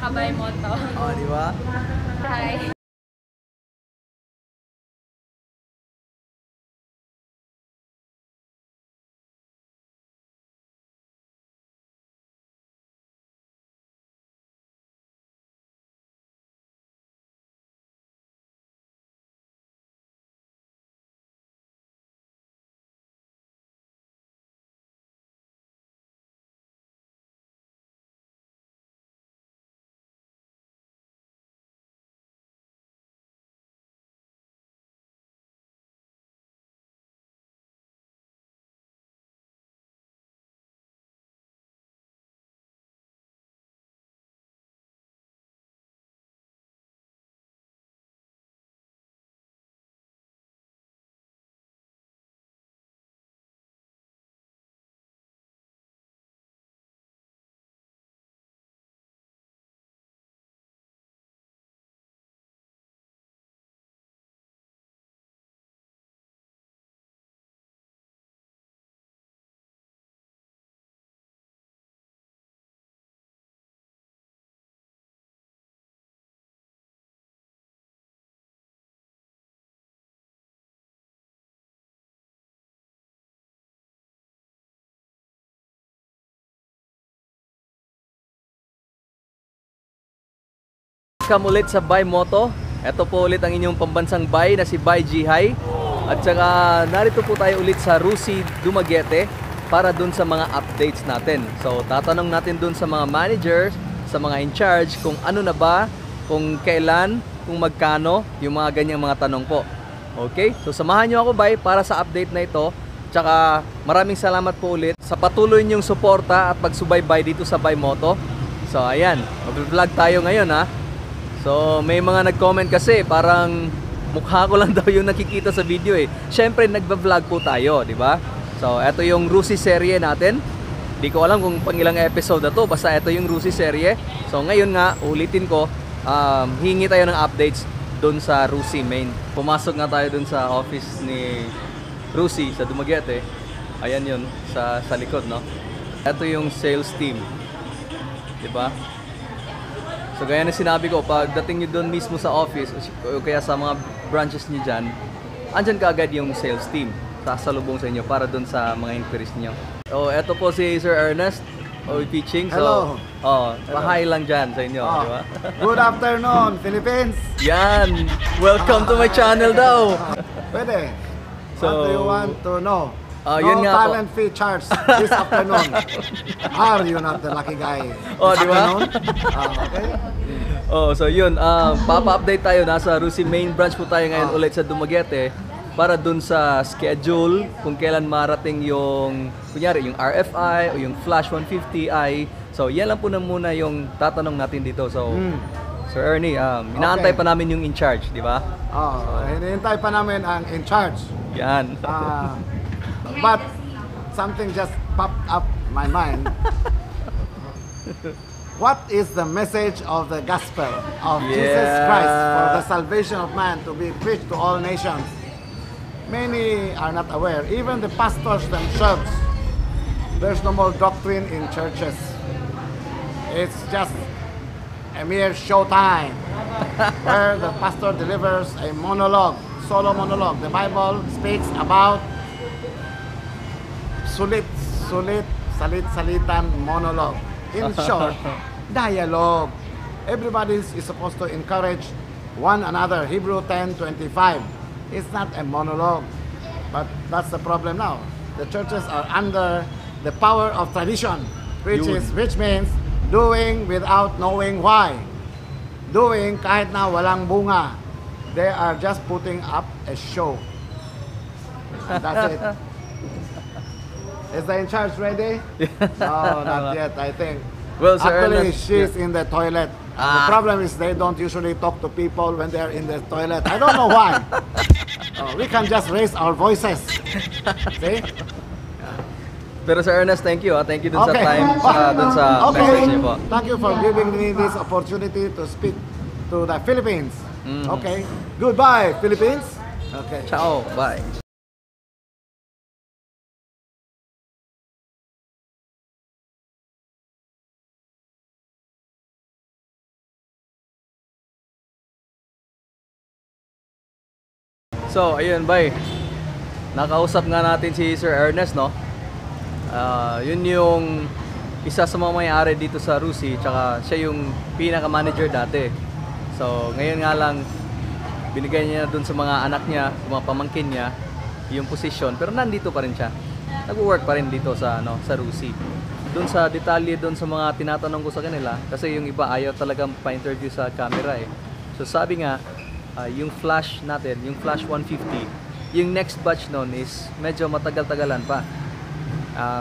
Kabay Moto. Oh, di ba? Hi. Welcome ulit sa Bay Moto. Ito po ulit ang inyong pambansang bay na si Bay Jihay. At saka narito po tayo ulit sa Rusi, Dumaguete para dun sa mga updates natin. So tatanong natin dun sa mga managers, sa mga in charge kung ano na ba, kung kailan, kung magkano, yung mga ganyang mga tanong po. Okay? So samahan nyo ako Bay para sa update na ito. Tsaka maraming salamat po ulit sa patuloy nyong suporta at pagsubaybay dito sa Bay Moto. So ayan, mag-vlog tayo ngayon ha. So may mga nag-comment kasi parang mukha ko lang daw yung nakikita sa video eh. Syempre nagba-vlog po tayo, di ba? So ito yung Rusi serye natin. Di ko alam kung pang ilang episode na to, basta ito yung Rusi serye. So ngayon nga, ulitin ko, hingi tayo ng updates doon sa Rusi main. Pumasok nga tayo doon sa office ni Rusi sa Dumaguete. Ayan yun, sa likod, no? Ito yung sales team. Di ba? So gaya na sinabi ko, pagdating nyo doon mismo sa office o kaya sa mga branches nyo dyan, andyan ka agad yung sales team sasalubong sa inyo para doon sa mga inquiries nyo. So eto po si Sir Ernest pitching. So, Hello. pahay lang dyan sa inyo, di ba? Good afternoon, Philippines. Yan! Welcome to my channel daw! Pwede. So, What do you want to know? yun No nga po. talent fee charge this afternoon. Are you not the lucky guy? Oh, This di ba? afternoon? Okay. So yun, papa-update tayo. Nasa Rusi main branch po tayo ngayon ulit sa Dumaguete para dun sa schedule kung kailan marating yung, kunyari, yung RFI o yung Flash 150i. So yan lang po na muna yung tatanong natin dito. So, Sir Ernie, inaantay pa namin yung in charge, di ba? Hinihintay pa namin ang in charge. Yan. But something just popped up my mind. What is the message of the gospel of Jesus Christ for the salvation of man to be preached to all nations? Many are not aware. Even the pastors themselves, there's no more doctrine in churches. It's just a mere showtime where the pastor delivers a monologue, solo monologue. The Bible speaks about salit-salitan monologue. In short, dialogue. Everybody is supposed to encourage one another. Hebrew 10:25. It's not a monologue. But that's the problem now. The churches are under the power of tradition, which means doing without knowing why. Doing kahit na walang bunga. They are just putting up a show. And that's it. Is the in charge ready? No, not yet, I think. Well, Sir Actually, Ernest, she's in the toilet. The problem is they don't usually talk to people when they're in the toilet. I don't know why. We can just raise our voices. See? Pero Sir Ernest, thank you. Thank you dun sa Okay. time, dun sa Okay. message niyo po. Thank you for giving me this opportunity to speak to the Philippines. Okay. Goodbye, Philippines. Okay. Ciao. Bye. So, ayun, bay. Nakausap nga natin si Sir Ernest, no? Yun yung isa sa mga may-ari dito sa Rusi, tsaka siya yung pinaka-manager dati. So, ngayon nga lang, binigay niya dun sa mga anak niya, sa mga pamangkin niya, yung position. Pero nandito pa rin siya. Nag-work pa rin dito sa, sa Rusi. Dun sa detalye, dun sa mga tinatanong ko sa kanila, kasi yung iba ayaw talagang pa-interview sa camera eh. So, sabi nga, yung flash natin, yung flash 150, yung next batch nun is medyo matagal-tagalan pa.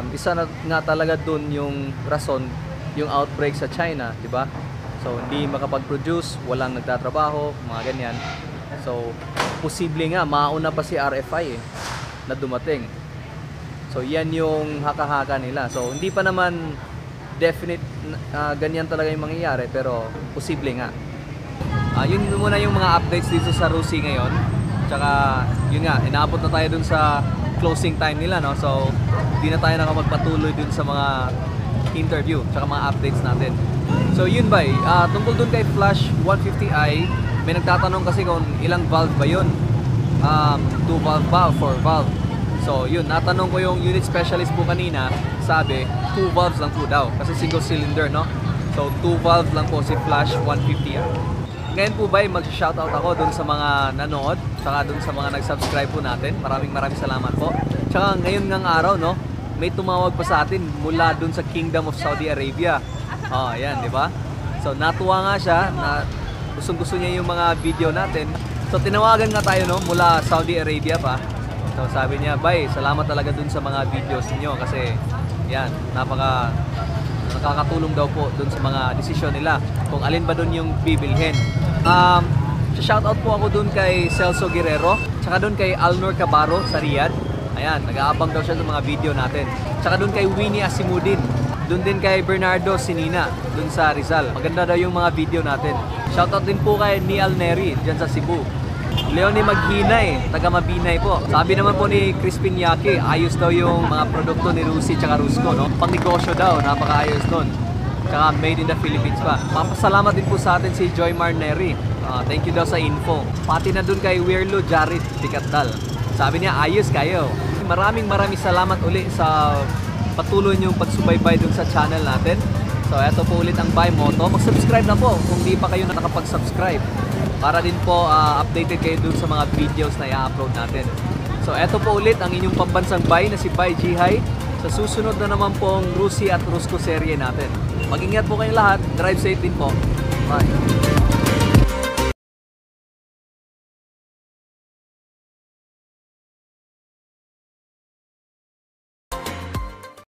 Isa na nga talaga dun yung rason, yung outbreak sa China, di ba? So, hindi makapag-produce, walang nagtatrabaho, mga ganyan. So, posible nga, mauna pa si RFI eh, na dumating. So, yan yung haka-haka nila. So, hindi pa naman definite ganyan talaga yung mangyayari, pero posible nga. Yun muna yung mga updates dito sa Rusi ngayon. Tsaka, yun nga, inaabot na tayo dun sa closing time nila, no? So, hindi na tayo nakapagpatuloy dun sa mga interview, tsaka mga updates natin. So, yun ba, tungkol dun kay Flash 150i, may nagtatanong kasi kung ilang valve ba yun? 2 valve ba o 4 valve? So, yun, natanong ko yung unit specialist po kanina, sabi, 2 valves lang po daw, kasi single cylinder, no? So, 2 valves lang po si Flash 150i. Ngayon po ba, mag-shoutout ako dun sa mga nanood, tsaka dun sa mga nag-subscribe po natin. Maraming salamat po. Tsaka ngayon ngang araw, no, may tumawag pa sa atin mula dun sa Kingdom of Saudi Arabia. Ayan, di ba? So, natuwa nga siya na gustong-gusto niya yung mga video natin. So, tinawagan nga tayo, no, mula Saudi Arabia pa. So, sabi niya, "Bay, salamat talaga dun sa mga videos niyo kasi yan, nakakatulong daw po dun sa mga desisyon nila kung alin ba dun yung bibilhin." Shoutout po ako dun kay Celso Guerrero, tsaka dun kay Alnor Cabaro sa Riyadh. Ayan, nag-aabang daw siya sa mga video natin. Tsaka dun kay Winnie Asimudin. Dun din kay Bernardo Sinina, dun sa Rizal. Maganda daw yung mga video natin. Shoutout din po kay Nial Neri, dyan sa Cebu. Leonie Maghinay, taga Mabinay po. Sabi naman po ni Crispin Yaki, ayos daw yung mga produkto ni Rusi tsaka Rusco, no? Pang negosyo daw, napakaayos nun. Tsaka made in the Philippines pa. Papasalamat din po sa atin si Joy Marneri. Thank you daw sa info. Pati na dun kay Weirlo Jarit Tikatdal. Sabi niya, ayos kayo. Maraming salamat uli sa patuloy niyong pagsubaybay dun sa channel natin. So, eto po ulit ang Buy Moto. Mag-subscribe na po kung di pa kayo nakapag-subscribe. Para din po updated kayo dun sa mga videos na i-upload natin. So, eto po ulit ang inyong pambansang buy na si Buy Jihay. Sa susunod na naman pong Rusi at Rusco serye natin. Mag-ingat po kayong lahat. Drive safe din po. Bye.